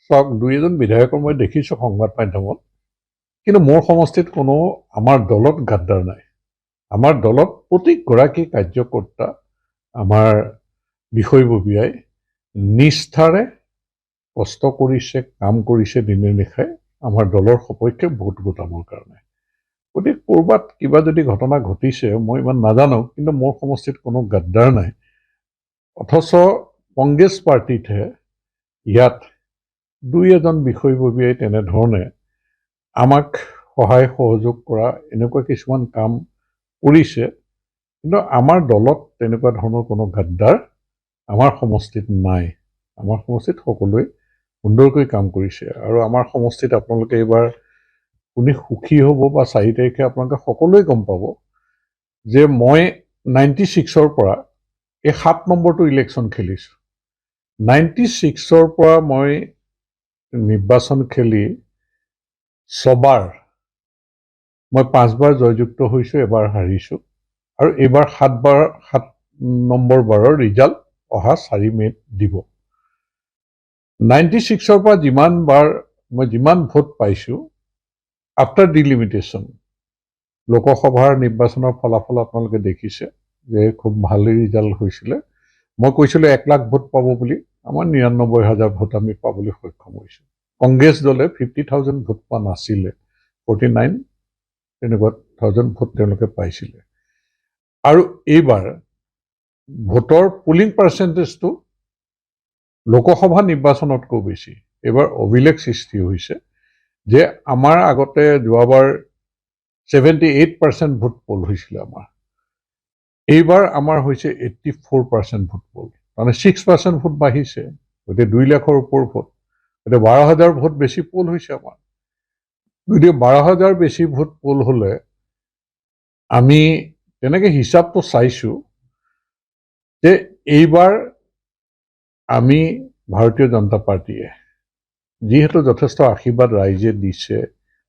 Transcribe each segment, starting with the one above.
চাওক, দুই এজন বিধায়কৰ মই দেখিছোঁ সংবাদ মাধ্যমত, কিন্তু মোৰ সমষ্টিত কোনো আমাৰ দলত গাদ্দাৰ নাই। আমাৰ দলত প্ৰতিগৰাকী কাৰ্যকৰ্তা আমাৰ বিষয়ববীয়াই নিষ্ঠাৰে কষ্ট কৰিছে, কাম কৰিছে দিনে নিশাই আমাৰ দলৰ সপক্ষে ভোট গোটাবৰ কাৰণে। গতিকে ক'ৰবাত কিবা যদি ঘটনা ঘটিছে মই ইমান নাজানো, কিন্তু মোৰ সমষ্টিত কোনো গাদ্দাৰ নাই। অথচ কংগ্ৰেছ পাৰ্টিতহে ইয়াত দুই এজন বিষয়ববীয়াই তেনেধৰণে আমাক সহায় সহযোগ কৰা এনেকুৱা কিছুমান কাম কৰিছে, কিন্তু আমাৰ দলত তেনেকুৱা ধৰণৰ কোনো গাদ্দাৰ আমাৰ সমষ্টিত নাই। আমাৰ সমষ্টিত সকলোৱে সুন্দৰকৈ কাম কৰিছে। আৰু আমাৰ সমষ্টিত আপোনালোকে এইবাৰ শুনি সুখী হ'ব, বা 4 তাৰিখে আপোনালোকে সকলোৱে গম পাব যে মই 96ৰ পৰা এই 7 নম্বৰটো ইলেকশ্যন খেলিছোঁ। 96ৰ পৰা মই নিৰ্বাচন খেলি ছবাৰ মই 5 বাৰ জয়যুক্ত হৈছোঁ, এবাৰ হাৰিছোঁ। আৰু এইবাৰ 7 নম্বৰ বাৰৰ ৰিজাল্ট অহা 4 মে'ত দিব। 96ৰ পৰা যিমান ভোট পাইছোঁ, আফটাৰ ডিলিমিটেশ্যন, লোকসভাৰ নিৰ্বাচনৰ ফলাফল আপোনালোকে দেখিছে যে খুব ভালেই ৰিজাল্ট হৈছিলে। মই কৈছিলোঁ 1 লাখ ভোট পাব বুলি, আমাৰ 99,000 ভোট আমি পাবলৈ সক্ষম হৈছোঁ। কংগ্ৰেছ দলে 50,000 ভোট পোৱা নাছিলে, 49 তেনেকুৱা 1000 ভোট তেওঁলোকে পাইছিলে। আৰু এইবাৰ ভোটৰ পুলিং পাৰ্চেণ্টেজটো লোকসভা নিৰ্বাচনতকৈ বেছি। এইবাৰ অভিলেখ সৃষ্টি হৈছে যে আমাৰ আগতে যোৱাবাৰ 78% ভোট পোল হৈছিলে আমাৰ, এইবাৰ আমাৰ হৈছে 84% ভোট পোল, মানে 6% ভোট বাঢ়িছে। গতিকে 2 লাখৰ ওপৰ ভোট, গতিকে 12,000 ভোট বেছি পোল হৈছে আমাৰ। গতিকে 12,000 বেছি ভোট পোল হ'লে আমি তেনেকৈ হিচাপটো চাইছোঁ যে এইবাৰ আমি ভাৰতীয় জনতা পাৰ্টীয়ে যিহেতু যথেষ্ট আশীৰ্বাদ ৰাইজে দিছে,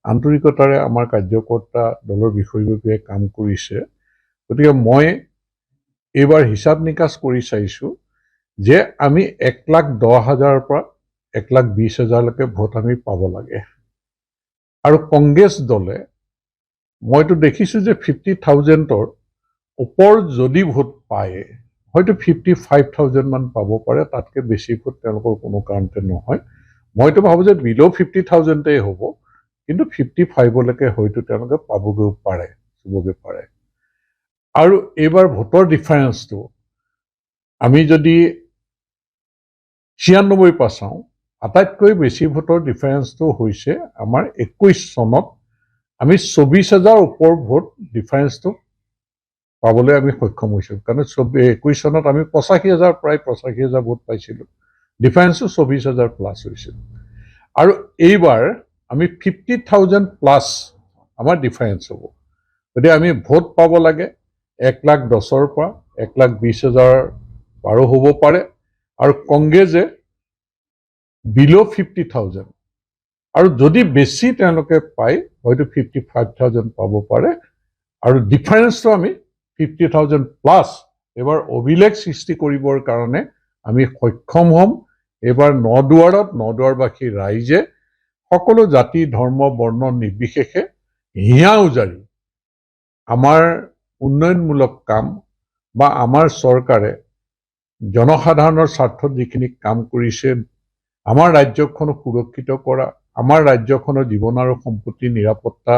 আন্তৰিকতাৰে আমাৰ কাৰ্যকৰ্তা দলৰ বিষয়ববীয়াই কাম কৰিছে, গতিকে মই এইবাৰ হিচাপ নিকাচ কৰি চাইছোঁ যে আমি 1,10,000 পৰা 1,20,000লৈকে ভোট আমি পাব লাগে। আৰু কংগ্ৰেছ দলে মইতো দেখিছোঁ যে 50,000ৰ ওপৰ যদি ভোট পায়, হয়তো 55,000 মান পাব পাৰে, তাতকৈ বেছি ভোট তেওঁলোকৰ কোনো কাৰণতে নহয়। মইতো ভাবোঁ যে বিল' 50,000ই হ'ব, কিন্তু 55লৈকে হয়তো তেওঁলোকে পাবগৈ পাৰে, চুবগৈ পাৰে। আৰু এইবাৰ ভোটৰ ডিফাৰেঞ্চটো আমি যদি 96 পৰা চাওঁ, আটাইতকৈ বেছি ভোটৰ ডিফাৰেঞ্চটো হৈছে আমাৰ 21 চনত আমি 24,000 ওপৰ ভোট ডিফাৰেঞ্চটো পাবলৈ আমি সক্ষম হৈছোঁ। কাৰণ 21 চনত আমি 85,000, প্ৰায় 85,000 ভোট পাইছিলোঁ, ডিফাৰেঞ্চটো 24,000 প্লাছ হৈছিল। আৰু এইবাৰ আমি 50,000 প্লাছ আমাৰ ডিফাৰেঞ্চ হ'ব। গতিকে আমি ভোট পাব লাগে 1,10,000 পৰা 1,20,000 পাৰো হ'ব পাৰে। আৰু কংগ্ৰেছে বিল' 50,000, আৰু যদি বেছি তেওঁলোকে পায় হয়তো 55,000 পাব পাৰে। আৰু ডিফাৰেঞ্চটো আমি 50,000 প্লাছ এইবাৰ অভিলেখ সৃষ্টি কৰিবৰ কাৰণে আমি সক্ষম হ'ম। এইবাৰ নদুৱাৰবাসী ৰাইজে সকলো জাতি ধৰ্ম বৰ্ণ নিৰ্বিশেষে হিয়া উজাৰি আমাৰ উন্নয়নমূলক কাম বা আমাৰ চৰকাৰে জনসাধাৰণৰ স্বাৰ্থত যিখিনি কাম কৰিছে, আমাৰ ৰাজ্যখনক সুৰক্ষিত কৰা, আমাৰ ৰাজ্যখনৰ জীৱন আৰু সম্পত্তিৰ নিৰাপত্তা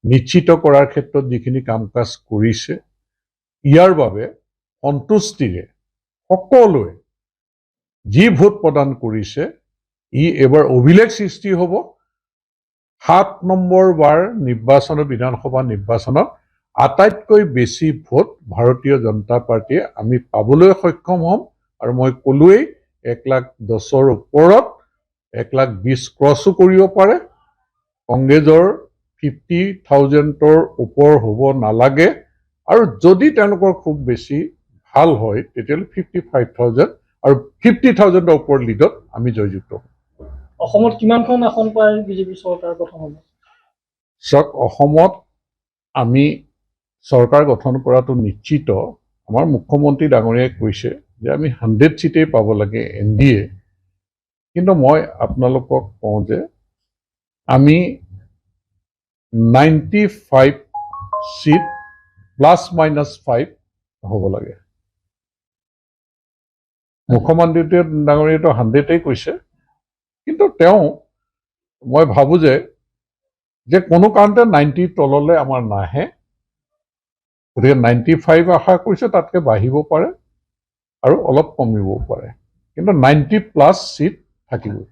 নিশ্চিত কৰাৰ ক্ষেত্ৰত যিখিনি কাম কাজ কৰিছে, ইয়াৰ বাবে সন্তুষ্টিৰে সকলোৱে যি ভোট প্ৰদান কৰিছে, এইবাৰ অভিলেখ সৃষ্টি হ'ব। 7 নম্বৰ বাৰ নিৰ্বাচনৰ, বিধানসভা নিৰ্বাচনত আটাইতকৈ বেছি ভোট ভাৰতীয় জনতা পাৰ্টীয়ে আমি পাবলৈ সক্ষম হ'ম। আৰু মই ক'লোৱেই 1,10,000 ওপৰত 1,20,000 ক্ৰছো কৰিব পাৰে। কংগ্ৰেছৰ 50,000ৰ ওপৰ হ'ব নালাগে। আৰু যদি তেওঁলোকৰ খুব বেছি ভাল হয় তেতিয়াহ'লে 55,000 আৰু 50,000ৰ ওপৰ লিডত আমি জয়যুক্ত হ'ম। অসমত কিমানখন আসন পায় বিজেপি চৰকাৰ গঠন হ'ব? চাওক, অসমত আমি চৰকাৰ গঠন কৰাটো নিশ্চিত। আমাৰ মুখ্যমন্ত্ৰী ডাঙৰীয়াই কৈছে যে আমি 100 ছিটেই পাব লাগে NDA। কিন্তু মই আপোনালোকক কওঁ যে আমি 95 চিট ±5 হ'ব লাগে। মুখ্যমন্ত্ৰী ডাঙৰীয়াটো 100ই কৈছে, কিন্তু মই ভাবোঁ যে কোনো কাৰণতে 90 তললৈ আমাৰ নাহে। গতিকে 95 আশা কৰিছোঁ, তাতকৈ বাঢ়িব পাৰে আৰু অলপ কমিবও পাৰে, কিন্তু 90+ চিট থাকিবই।